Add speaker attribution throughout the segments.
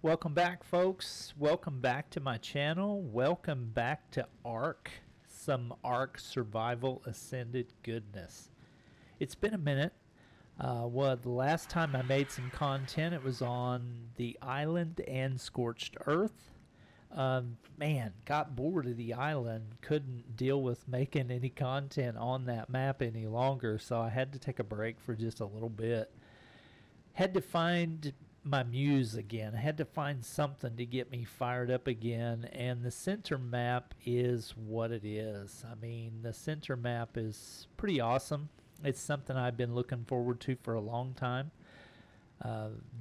Speaker 1: Welcome back, folks. Welcome back to my channel. Welcome back to Ark. Some Ark Survival Ascended goodness. It's been a minute. The last time I made some content, it was on the island and Scorched Earth. Man, got bored of the island. Couldn't deal with making any content on that map any longer, so I had to take a break for just a little bit. Had to find my muse again. I had to find something to get me fired up again, and the center map is what it is. I mean, the center map is pretty awesome. It's something I've been looking forward to for a long time.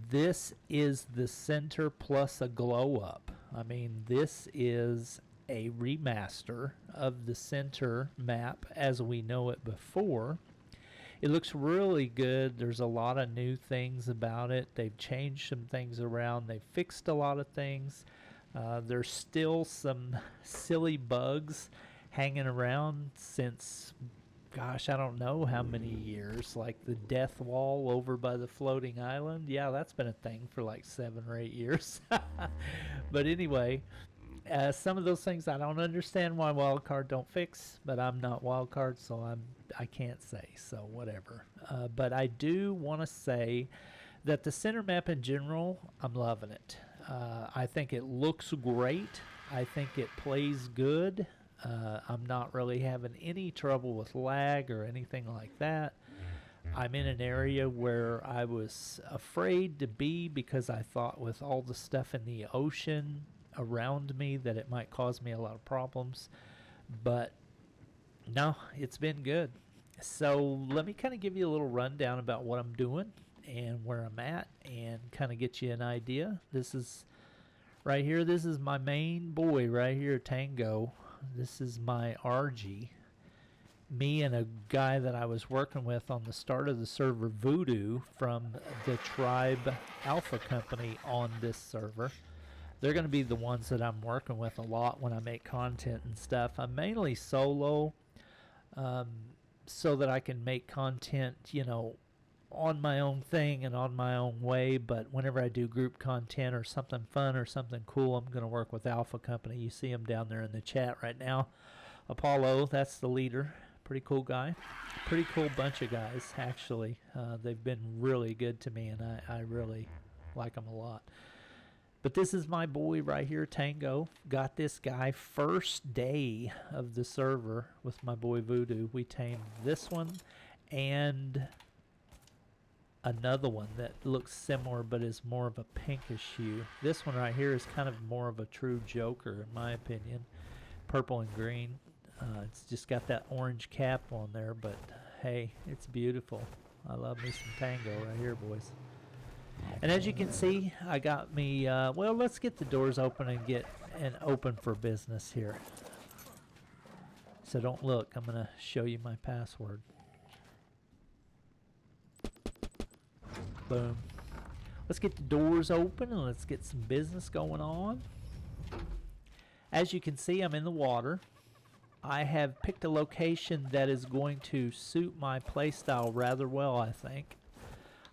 Speaker 1: This is the center plus a glow up. I mean, this is a remaster of the center map as we know it before. It looks really good. There's a lot of new things about it. They've changed some things around. They've fixed a lot of things. There's still some silly bugs hanging around since, gosh, I don't know how many years. Like the death wall over by the floating island. Yeah, that's been a thing for like 7 or 8 years. But anyway, some of those things I don't understand why Wildcard don't fix, but I'm not Wildcard, so I can't say, so whatever. But I do want to say that the center map in general, I'm loving it. I think it looks great. I think it plays good. I'm not really having any trouble with lag or anything like that. I'm in an area where I was afraid to be because I thought with all the stuff in the ocean around me that it might cause me a lot of problems, but no, it's been good. So let me kind of give you a little rundown about what I'm doing and where I'm at and kind of get you an idea. This is right here, this is my main boy right here, Tango. This is my RG. Me and a guy that I was working with on the start of the server, Voodoo, from the Tribe Alpha Company on this server. They're going to be the ones that I'm working with a lot when I make content and stuff. I'm mainly solo, so that I can make content, you know, on my own thing and on my own way. But whenever I do group content or something fun or something cool, I'm going to work with Alpha Company. You see him down there in the chat right now. Apollo, that's the leader. Pretty cool guy. Pretty cool bunch of guys, actually. They've been really good to me, and I really like them a lot. But this is my boy right here, Tango. Got this guy first day of the server with my boy Voodoo. We tamed this one and another one that looks similar but is more of a pinkish hue. This one right here is kind of more of a true Joker in my opinion. Purple and green. It's just got that orange cap on there, but hey, it's beautiful. I love me some Tango right here, boys. And as you can see, I got me, well, let's get the doors open and get an open for business here. So don't look, I'm going to show you my password. Boom. Let's get the doors open and let's get some business going on. As you can see, I'm in the water. I have picked a location that is going to suit my playstyle rather well, I think.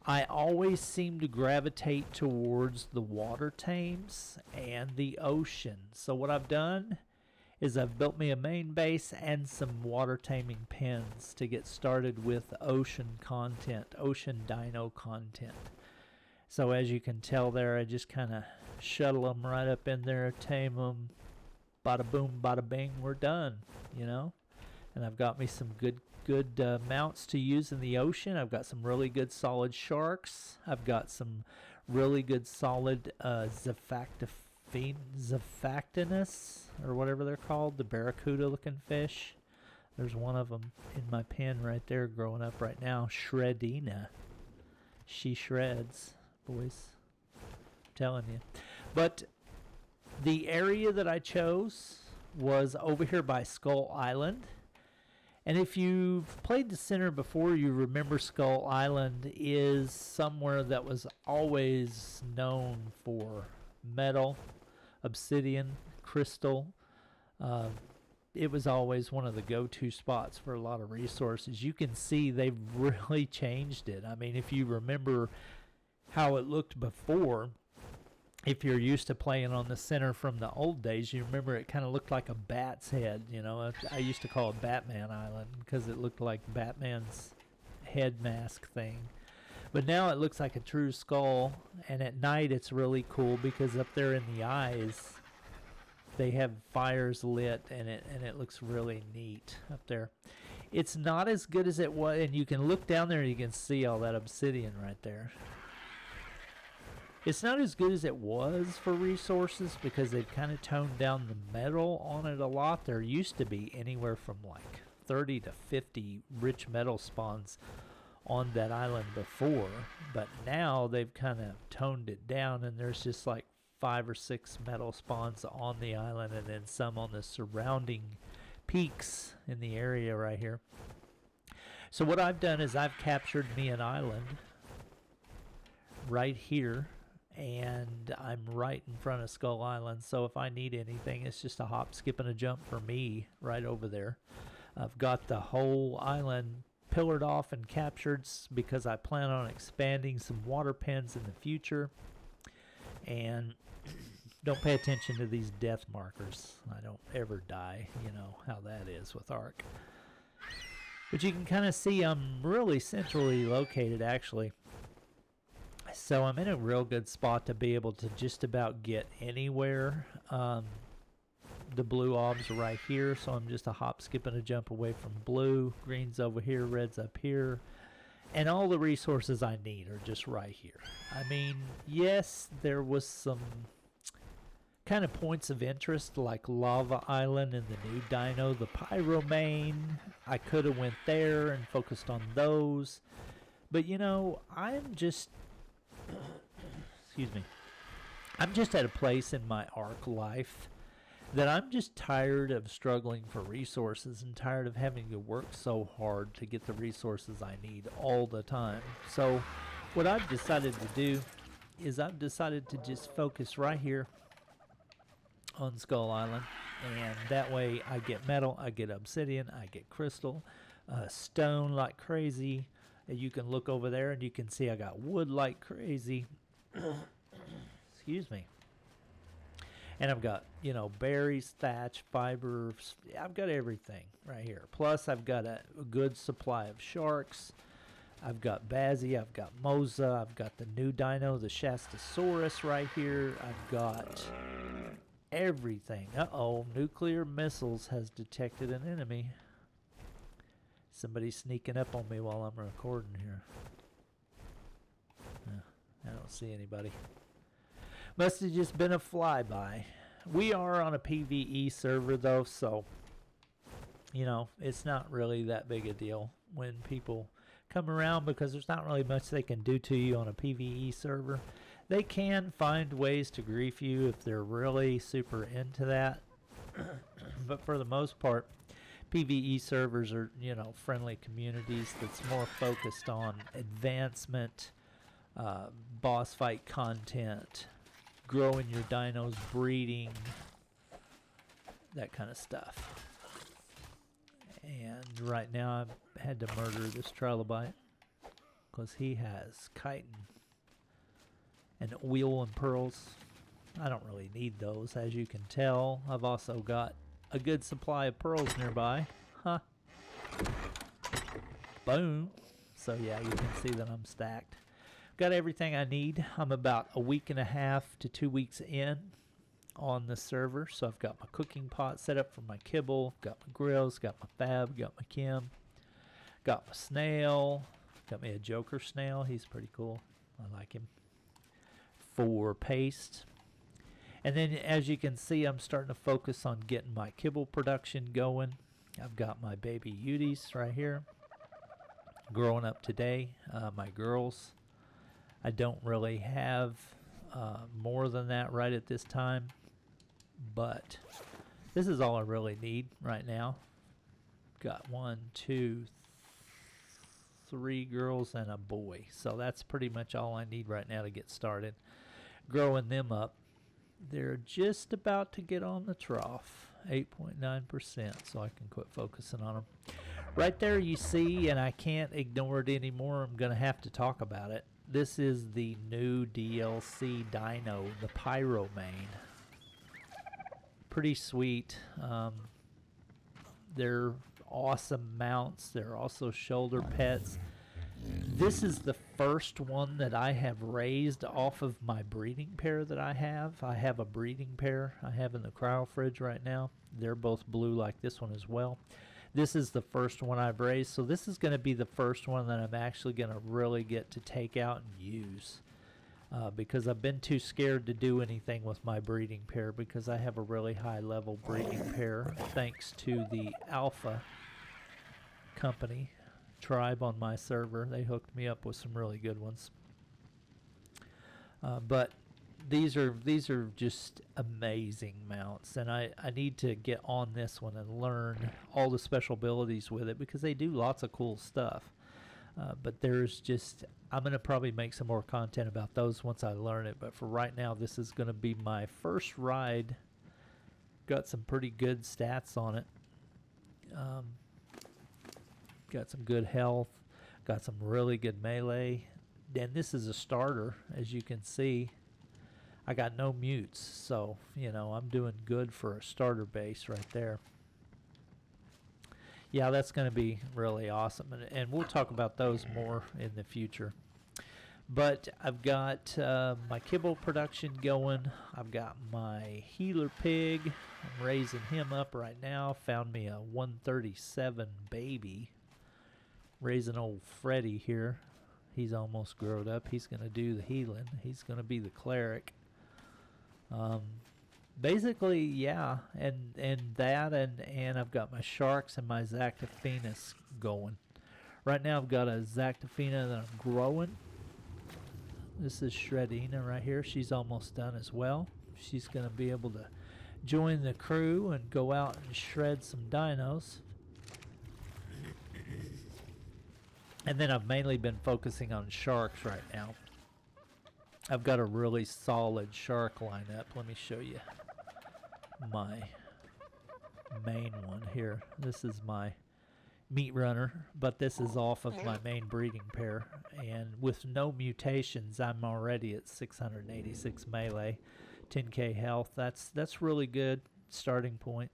Speaker 1: I always seem to gravitate towards the water tames and the ocean. So what I've done is I've built me a main base and some water taming pens to get started with ocean content, ocean dino content. So as you can tell there, I just kind of shuttle them right up in there, tame them, bada boom, bada bing, we're done, you know. And I've got me some good mounts to use in the ocean. I've got some really good solid sharks. I've got some really good solid Xiphactinus, or whatever they're called, the barracuda looking fish. There's one of them in my pen right there growing up right now. Shreddina. She shreds, boys. I'm telling you. But the area that I chose was over here by Skull Island. And if you've played the center before, you remember Skull Island is somewhere that was always known for metal, obsidian, crystal. It was always one of the go-to spots for a lot of resources. You can see they've really changed it. I mean, if you remember how it looked before, if you're used to playing on the center from the old days, you remember it kind of looked like a bat's head. You know, I used to call it Batman Island because it looked like Batman's head mask thing. But now it looks like a true skull, and at night it's really cool because up there in the eyes, they have fires lit, and it looks really neat up there. It's not as good as it was, and you can look down there and you can see all that obsidian right there. It's not as good as it was for resources because they've kind of toned down the metal on it a lot. There used to be anywhere from like 30 to 50 rich metal spawns on that island before, but now they've kind of toned it down, and there's just like 5 or 6 metal spawns on the island, and then some on the surrounding peaks in the area right here. So what I've done is I've captured me an island right here, and I'm right in front of Skull Island, so if I need anything, it's just a hop, skip, and a jump for me right over there. I've got the whole island pillared off and captured because I plan on expanding some water pens in the future. And don't pay attention to these death markers. I don't ever die. You know how that is with Ark. But you can kind of see I'm really centrally located, actually. So I'm in a real good spot to be able to just about get anywhere. The blue orbs are right here, so I'm just a hop, skip, and a jump away from blue. Green's over here, red's up here. And all the resources I need are just right here. I mean, yes, there was some kind of points of interest like Lava Island and the new dino, the Pyromane. I could have went there and focused on those. But, you know, I'm just... excuse me. I'm just at a place in my Ark life that I'm just tired of struggling for resources and tired of having to work so hard to get the resources I need all the time. So what I've decided to do is I've decided to just focus right here on Skull Island, and that way I get metal, I get obsidian, I get crystal, stone like crazy. You can look over there and you can see I got wood like crazy. Excuse me. And I've got, you know, berries, thatch, fibers. I've got everything right here. Plus, I've got a good supply of sharks. I've got Basi. I've got Mosa. I've got the new dino, the Shastasaurus right here. I've got everything. Uh-oh, nuclear missiles has detected an enemy. Somebody's sneaking up on me while I'm recording here. I don't see anybody. Must have just been a flyby. We are on a PvE server though, so you know, it's not really that big a deal when people come around because there's not really much they can do to you on a PvE server. They can find ways to grief you if they're really super into that. But for the most part, PvE servers are, you know, friendly communities that's more focused on advancement, boss fight content, growing your dinos, breeding, that kind of stuff. And right now I've had to murder this trilobite because he has chitin and wheel and pearls. I don't really need those, as you can tell. I've also got a good supply of pearls nearby. Huh. Boom. So yeah, you can see that I'm stacked. Got everything I need. I'm about a week and a half to 2 weeks in on the server. So I've got my cooking pot set up for my kibble. Got my grills. Got my fab. Got my Kim. Got my snail. Got me a Joker snail. He's pretty cool. I like him. For paste. And then as you can see, I'm starting to focus on getting my kibble production going. I've got my baby Uties right here. Growing up today. My girls. I don't really have more than that right at this time, but this is all I really need right now. Got 1, 2, 3 girls and a boy, so that's pretty much all I need right now to get started growing them up. They're just about to get on the trough, 8.9%, so I can quit focusing on them. Right there you see, and I can't ignore it anymore, I'm going to have to talk about it. This is the new DLC dino, the Pyro Main. Pretty sweet. They're awesome mounts. They're also shoulder pets. This is the first one that I have raised off of my breeding pair that I have. I have a breeding pair I have in the cryo fridge right now. They're both blue like this one as well. This is the first one I've raised, so this is going to be the first one that I'm actually going to really get to take out and use. Because I've been too scared to do anything with my breeding pair because I have a really high level breeding pair thanks to the Alpha company tribe on my server. They hooked me up with some really good ones. But these are just amazing mounts, and I need to get on this one and learn all the special abilities with it because they do lots of cool stuff. But there's just, I'm going to probably make some more content about those once I learn it. But for right now, this is going to be my first ride. Got some pretty good stats on it. Got some good health. Got some really good melee. And this is a starter, as you can see. I got no mutes, so, you know, I'm doing good for a starter base right there. Yeah, that's going to be really awesome, and we'll talk about those more in the future. But I've got my kibble production going. I've got my healer pig. I'm raising him up right now. Found me a 137 baby. Raising old Freddy here. He's almost grown up. He's going to do the healing. He's going to be the cleric. Basically, yeah, and I've got my sharks and my Xiphactinus going. Right now I've got a Xiphactinus that I'm growing. This is Shredina right here. She's almost done as well. She's going to be able to join the crew and go out and shred some dinos. And then I've mainly been focusing on sharks right now. I've got a really solid shark lineup. Let me show you my main one here. This is my meat runner, but this is off of my main breeding pair. And with no mutations, I'm already at 686 melee, 10k health. That's really good starting point.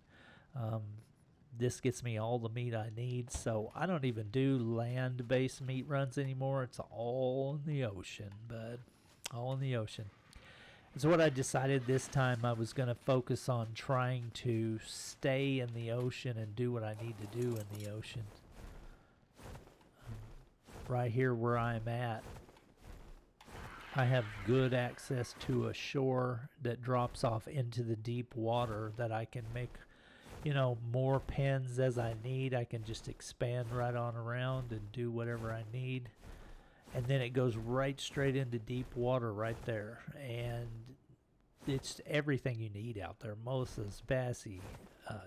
Speaker 1: This gets me all the meat I need, so I don't even do land-based meat runs anymore. It's all in the ocean, bud. All in the ocean. So what I decided this time, I was going to focus on trying to stay in the ocean and do what I need to do in the ocean. Right here where I'm at, I have good access to a shore that drops off into the deep water that I can make, you know, more pens as I need. I can just expand right on around and do whatever I need. And then it goes right straight into deep water right there. And it's everything you need out there. Mosas, Basi,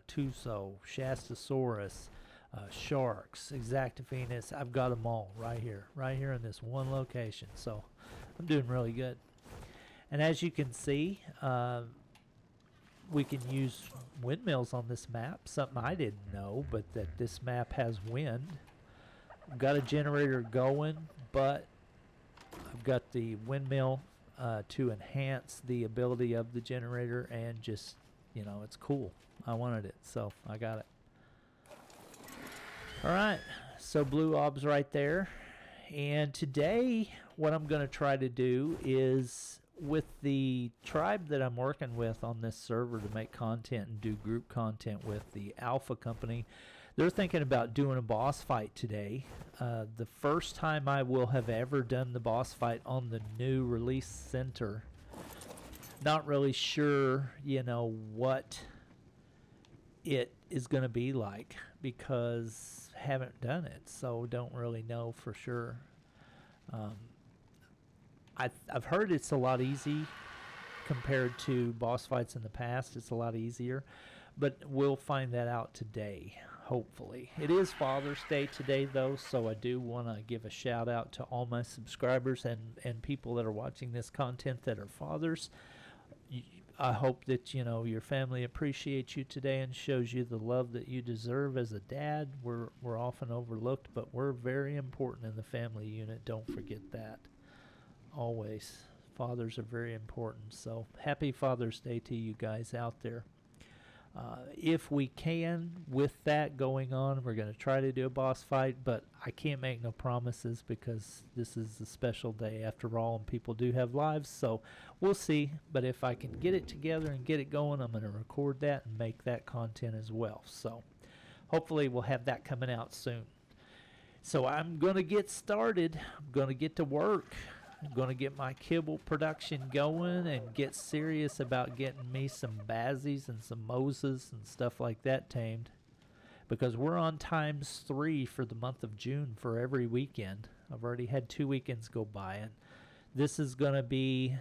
Speaker 1: Tuso, Shastasaurus, sharks, Xiphactinus. I've got them all right here in this one location. So I'm doing really good. And as you can see, we can use windmills on this map. Something I didn't know, but that this map has wind. I've got a generator going, but I've got the windmill to enhance the ability of the generator, and just, you know, it's cool. I wanted it, so I got it. Alright, so blue obs right there. And today, what I'm going to try to do is, with the tribe that I'm working with on this server to make content and do group content with, the Alpha company, they're thinking about doing a boss fight today. The first time I will have ever done the boss fight on the new release center. Not really sure, you know, what it is going to be like, because haven't done it, so don't really know for sure. I've heard it's a lot easy compared to boss fights in the past. It's a lot easier, but we'll find that out today, hopefully. It is Father's Day today, though, so I do want to give a shout out to all my subscribers and people that are watching this content that are fathers. I hope that, you know, your family appreciates you today and shows you the love that you deserve as a dad. We're often overlooked, but we're very important in the family unit. Don't forget that. always. Fathers are very important. So happy Father's Day to you guys out there. If we can, with that going on, we're going to try to do a boss fight, but I can't make no promises because this is a special day after all, and people do have lives, so we'll see. But if I can get it together and get it going, I'm going to record that and make that content as well. So hopefully we'll have that coming out soon. So I'm going to get started. I'm going to get to work. I'm going to get my kibble production going and get serious about getting me some Basis and some Mosas and stuff like that tamed, because we're on ×3 for the month of June for every weekend. I've already had 2 weekends go by, and this is going to be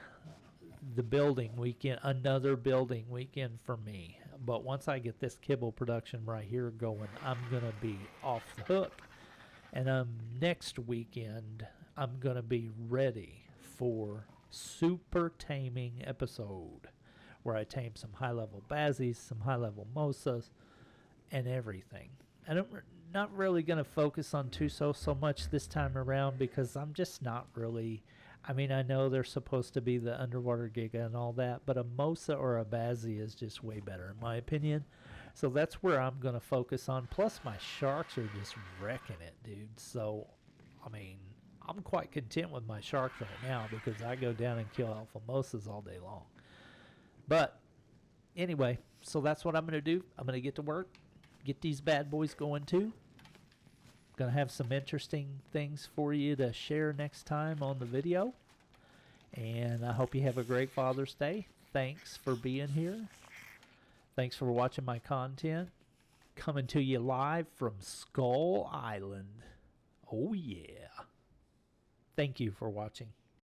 Speaker 1: the building weekend, another building weekend for me. But once I get this kibble production right here going, I'm going to be off the hook. And next weekend, I'm going to be ready for super taming episode where I tame some high-level Basis, some high-level Mosas, and everything. And I'm not really going to focus on Tuso so much this time around because I'm just not really... I mean, I know they're supposed to be the underwater Giga and all that, but a Mosa or a Basi is just way better in my opinion. So that's where I'm going to focus on. Plus, my sharks are just wrecking it, dude. So, I mean, I'm quite content with my sharks right now because I go down and kill alpha Mosas all day long. But, anyway, so that's what I'm going to do. I'm going to get to work, get these bad boys going too. Going to have some interesting things for you to share next time on the video. And I hope you have a great Father's Day. Thanks for being here. Thanks for watching my content. Coming to you live from Skull Island. Oh yeah. Thank you for watching.